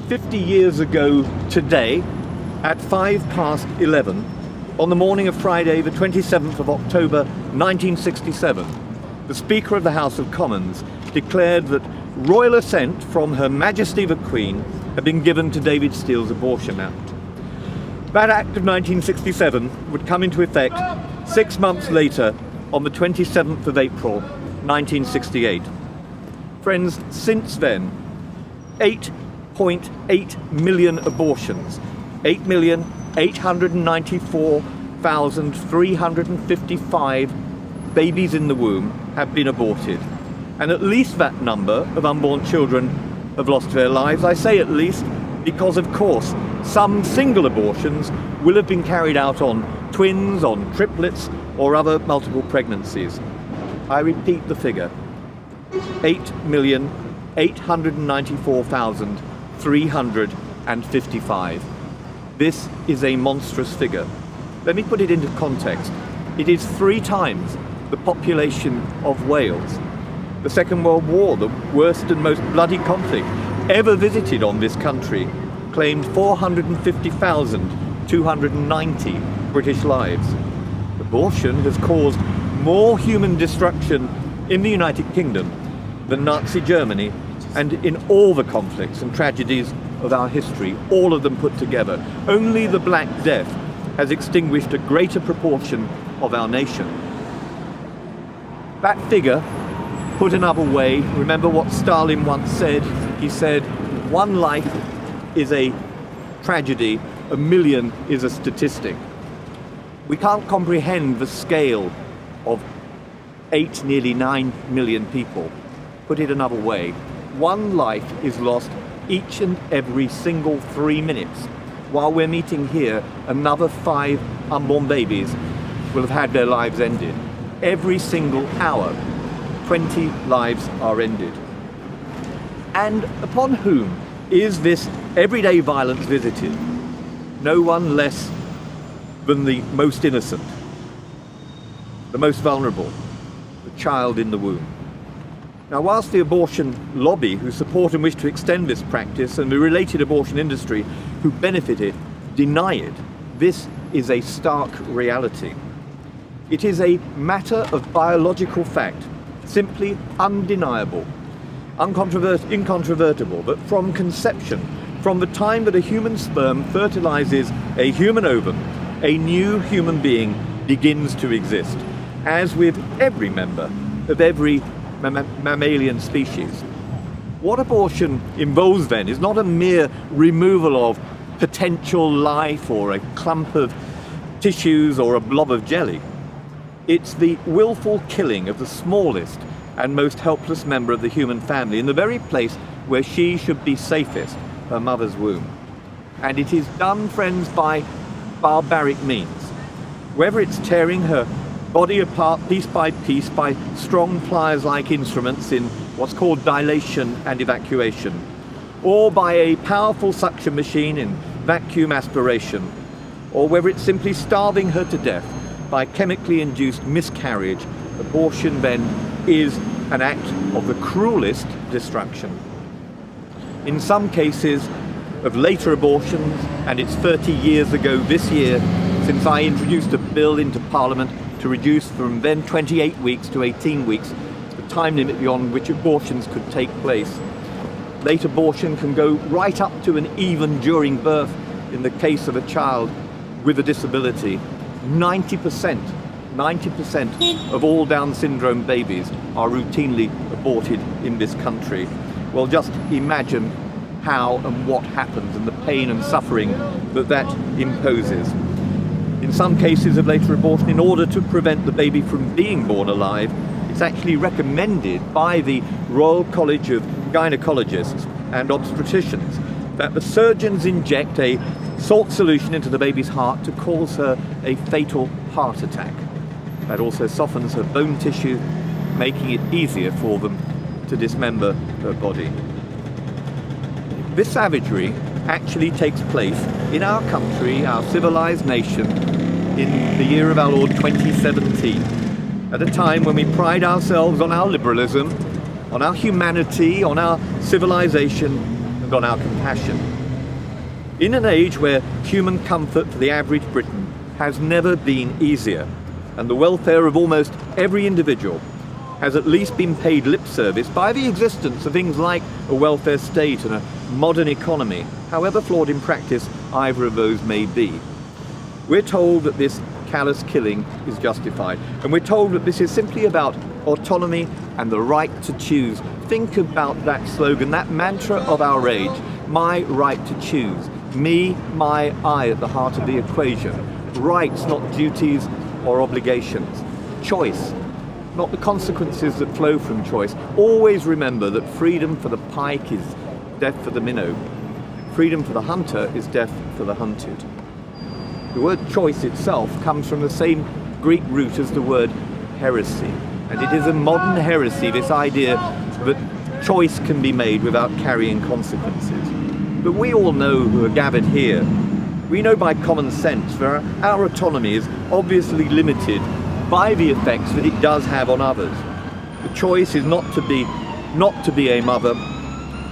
50 years ago today, at 11:05, on the morning of Friday, the 27th of October, 1967, the Speaker of the House of Commons declared that royal assent from Her Majesty the Queen had been given to David Steele's Abortion Act. That Act of 1967 would come into effect 6 months later, on the 27th of April, 1968. Friends, since then, 8.8 million abortions, 8,894,355 babies in the womb have been aborted. And at least that number of unborn children have lost their lives. I say at least because, of course, some single abortions will have been carried out on twins, on triplets, or other multiple pregnancies. I repeat the figure: 8,894,355. This is a monstrous figure. Let me put it into context. It is 3 times the population of Wales. The Second World War, the worst and most bloody conflict ever visited on this country, claimed 450,290 British lives. Abortion has caused more human destruction in the United Kingdom than Nazi Germany, and in all the conflicts and tragedies of our history, all of them put together. Only the Black Death has extinguished a greater proportion of our nation. That figure, put another way, remember what Stalin once said? He said, "One life is a tragedy, a million is a statistic." We can't comprehend the scale of 8, nearly 9 million people. Put it another way, one life is lost each and every single 3 minutes. While we're meeting here, another 5 unborn babies will have had their lives ended. Every single hour, 20 lives are ended. And upon whom is this everyday violence visited? No one less than the most innocent, the most vulnerable, the child in the womb. Now, whilst the abortion lobby, who support and wish to extend this practice, and the related abortion industry, who benefit it, deny it, this is a stark reality. It is a matter of biological fact, simply undeniable, incontrovertible, that from conception, from the time that a human sperm fertilizes a human ovum, a new human being begins to exist, as with every member of every mammalian species. What abortion involves then is not a mere removal of potential life or a clump of tissues or a blob of jelly. It's the willful killing of the smallest and most helpless member of the human family in the very place where she should be safest, her mother's womb. And it is done, friends, by barbaric means. Whether it's tearing her body apart piece by piece by strong pliers-like instruments in what's called dilation and evacuation, or by a powerful suction machine in vacuum aspiration, or whether it's simply starving her to death by chemically induced miscarriage, abortion then is an act of the cruelest destruction. In some cases of later abortions, and it's 30 years ago this year since I introduced a bill into Parliament to reduce from then 28 weeks to 18 weeks the time limit beyond which abortions could take place. Late abortion can go right up to and even during birth in the case of a child with a disability. 90% of all Down syndrome babies are routinely aborted in this country. Well, just imagine how and what happens and the pain and suffering that imposes. In some cases of later abortion, in order to prevent the baby from being born alive, it's actually recommended by the Royal College of Gynecologists and Obstetricians that the surgeons inject a salt solution into the baby's heart to cause her a fatal heart attack. That also softens her bone tissue, making it easier for them to dismember her body. This savagery actually takes place in our country, our civilized nation, in the year of our Lord 2017, at a time when we pride ourselves on our liberalism, on our humanity, on our civilization, and on our compassion. In an age where human comfort for the average Briton has never been easier, and the welfare of almost every individual has at least been paid lip service by the existence of things like a welfare state and a modern economy, however flawed in practice either of those may be. We're told that this callous killing is justified, and we're told that this is simply about autonomy and the right to choose. Think about that slogan, that mantra of our age, my right to choose. Me, my, I at the heart of the equation. Rights, not duties or obligations. Choice, not the consequences that flow from choice. Always remember that freedom for the pike is death for the minnow. Freedom for the hunter is death for the hunted. The word choice itself comes from the same Greek root as the word heresy. And it is a modern heresy, this idea that choice can be made without carrying consequences. But we all know who are gathered here, we know by common sense that our autonomy is obviously limited by the effects that it does have on others. The choice is not to be a mother.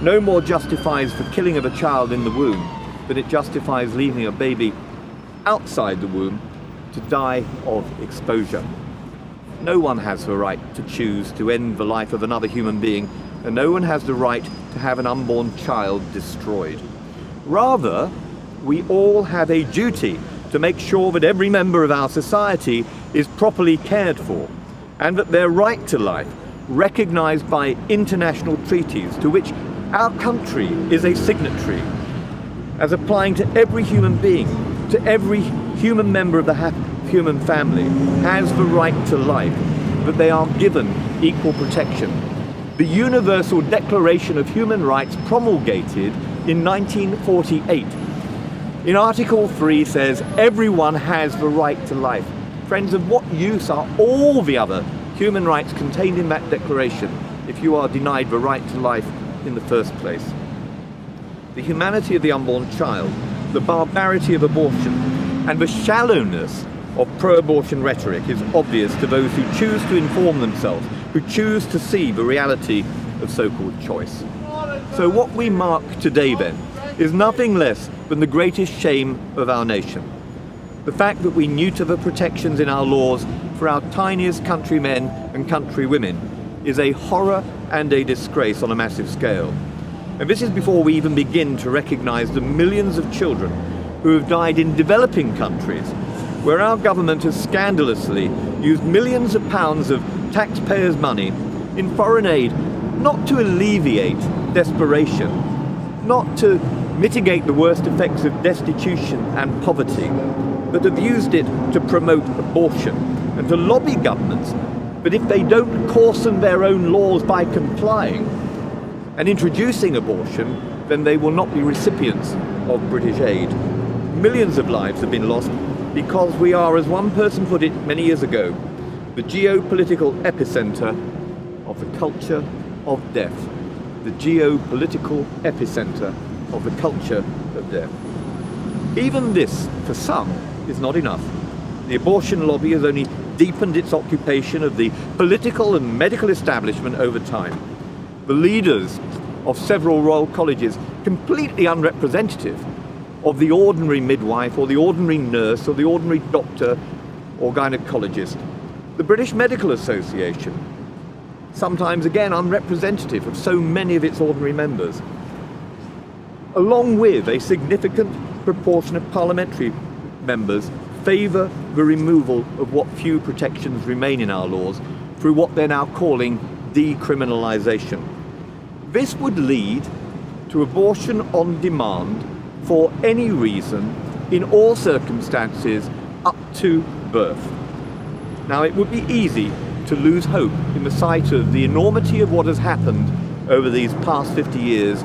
No more justifies the killing of a child in the womb than it justifies leaving a baby outside the womb to die of exposure. No one has the right to choose to end the life of another human being, and no one has the right to have an unborn child destroyed. Rather, we all have a duty to make sure that every member of our society is properly cared for, and that their right to life, recognised by international treaties to which our country is a signatory, as applying to every human being, to every human member of the human family, has the right to life, that they are given equal protection. The Universal Declaration of Human Rights, promulgated in 1948, in Article 3 says everyone has the right to life. Friends, of what use are all the other human rights contained in that declaration if you are denied the right to life in the first place? The humanity of the unborn child, the barbarity of abortion, and the shallowness of pro-abortion rhetoric is obvious to those who choose to inform themselves, who choose to see the reality of so-called choice. So what we mark today then is nothing less than the greatest shame of our nation. The fact that we neuter the protections in our laws for our tiniest countrymen and countrywomen is a horror and a disgrace on a massive scale. And this is before we even begin to recognise the millions of children who have died in developing countries, where our government has scandalously used millions of pounds of taxpayers' money in foreign aid not to alleviate desperation, not to mitigate the worst effects of destitution and poverty, but have used it to promote abortion and to lobby governments that if they don't coarsen their own laws by complying and introducing abortion, then they will not be recipients of British aid. Millions of lives have been lost because we are, as one person put it many years ago, the geopolitical epicentre of the culture of death. The geopolitical epicentre of the culture of death. Even this, for some, is not enough. The abortion lobby has only deepened its occupation of the political and medical establishment over time. The leaders of several royal colleges, completely unrepresentative of the ordinary midwife or the ordinary nurse or the ordinary doctor or gynecologist. The British Medical Association, sometimes again unrepresentative of so many of its ordinary members, along with a significant proportion of parliamentary members, favour the removal of what few protections remain in our laws through what they're now calling decriminalisation. This would lead to abortion on demand for any reason, in all circumstances, up to birth. Now, it would be easy to lose hope in the sight of the enormity of what has happened over these past 50 years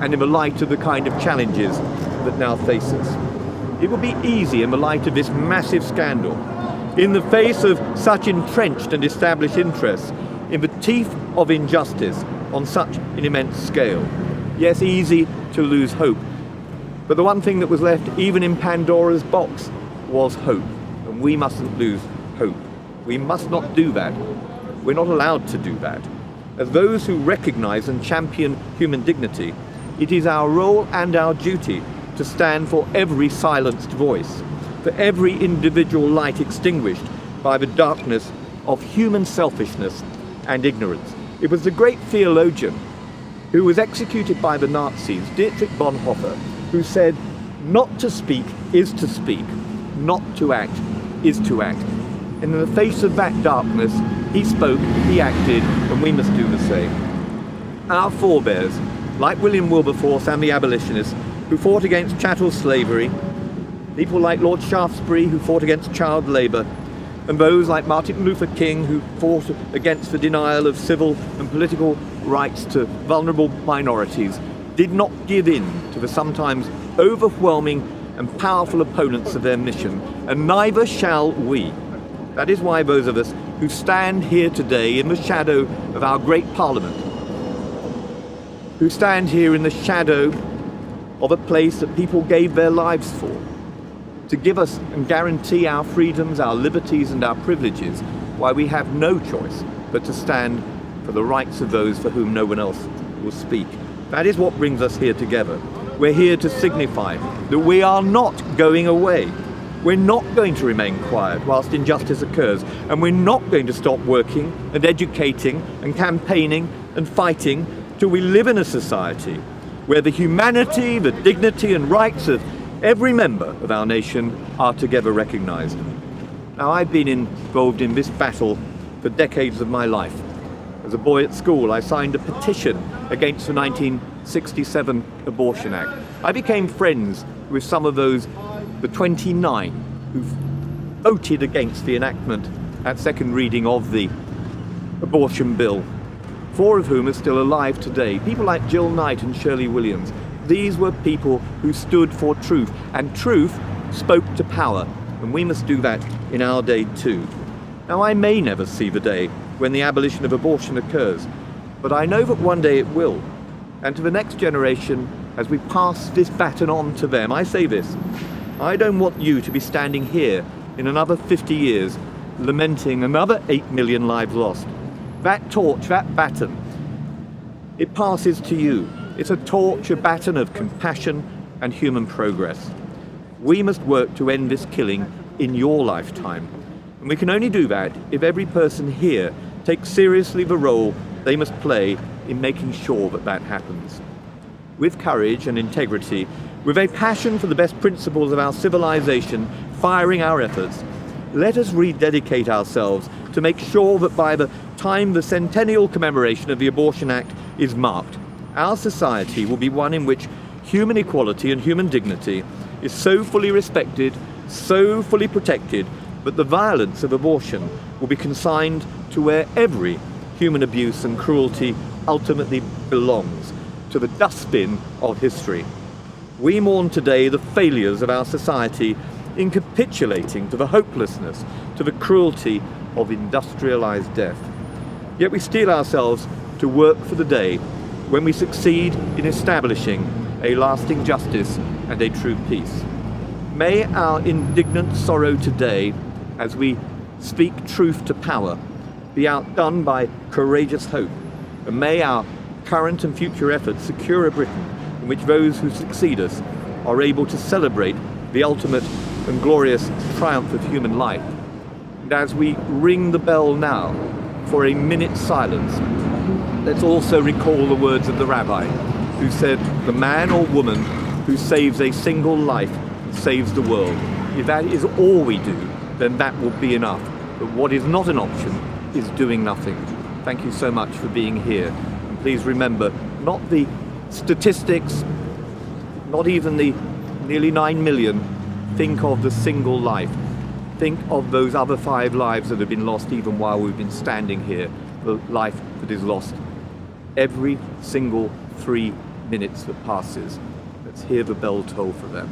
and in the light of the kind of challenges that now face us. It would be easy in the light of this massive scandal, in the face of such entrenched and established interests, in the teeth of injustice on such an immense scale. Yes, easy to lose hope. But the one thing that was left, even in Pandora's box, was hope. And we mustn't lose hope. We must not do that. We're not allowed to do that. As those who recognise and champion human dignity, it is our role and our duty to stand for every silenced voice, for every individual light extinguished by the darkness of human selfishness and ignorance. It was the great theologian who was executed by the Nazis, Dietrich Bonhoeffer, who said, "Not to speak is to speak, not to act is to act." And in the face of that darkness, he spoke, he acted, and we must do the same. Our forebears, like William Wilberforce and the abolitionists, who fought against chattel slavery, people like Lord Shaftesbury, who fought against child labour, and those like Martin Luther King, who fought against the denial of civil and political rights to vulnerable minorities, did not give in to the sometimes overwhelming and powerful opponents of their mission, and neither shall we. That is why those of us who stand here today in the shadow of our great Parliament, who stand here in the shadow of a place that people gave their lives for, to give us and guarantee our freedoms, our liberties and our privileges, why we have no choice but to stand for the rights of those for whom no one else will speak. That is what brings us here together. We're here to signify that we are not going away. We're not going to remain quiet whilst injustice occurs, and we're not going to stop working and educating and campaigning and fighting till we live in a society where the humanity, the dignity and rights of every member of our nation are together recognised. Now, I've been involved in this battle for decades of my life. As a boy at school, I signed a petition against the 1967 Abortion Act. I became friends with some of those, the 29 who voted against the enactment at second reading of the abortion bill, 4 of whom are still alive today. People like Jill Knight and Shirley Williams. These were people who stood for truth, and truth spoke to power, and we must do that in our day too. Now, I may never see the day when the abolition of abortion occurs, but I know that one day it will. And to the next generation, as we pass this baton on to them, I say this: I don't want you to be standing here in another 50 years lamenting another 8 million lives lost. That torch, that baton, it passes to you. It's a torch, a baton of compassion and human progress. We must work to end this killing in your lifetime. And we can only do that if every person here takes seriously the role they must play in making sure that that happens. With courage and integrity, with a passion for the best principles of our civilization firing our efforts, let us rededicate ourselves to make sure that by the time the centennial commemoration of the Abortion Act is marked, our society will be one in which human equality and human dignity is so fully respected, so fully protected, that the violence of abortion will be consigned to where every human abuse and cruelty ultimately belongs, to the dustbin of history. We mourn today the failures of our society in capitulating to the hopelessness, to the cruelty of industrialized death. Yet we steel ourselves to work for the day when we succeed in establishing a lasting justice and a true peace. May our indignant sorrow today, as we speak truth to power, be outdone by courageous hope, and may our current and future efforts secure a Britain in which those who succeed us are able to celebrate the ultimate and glorious triumph of human life. And as we ring the bell now for a minute's silence, let's also recall the words of the rabbi who said, "The man or woman who saves a single life saves the world." If that is all we do, then that will be enough. But what is not an option is doing nothing. Thank you so much for being here. And please remember, not the statistics, not even the nearly 9 million, think of the single life. Think of those other 5 lives that have been lost even while we've been standing here, the life that is lost every single 3 minutes that passes. Let's hear the bell toll for them.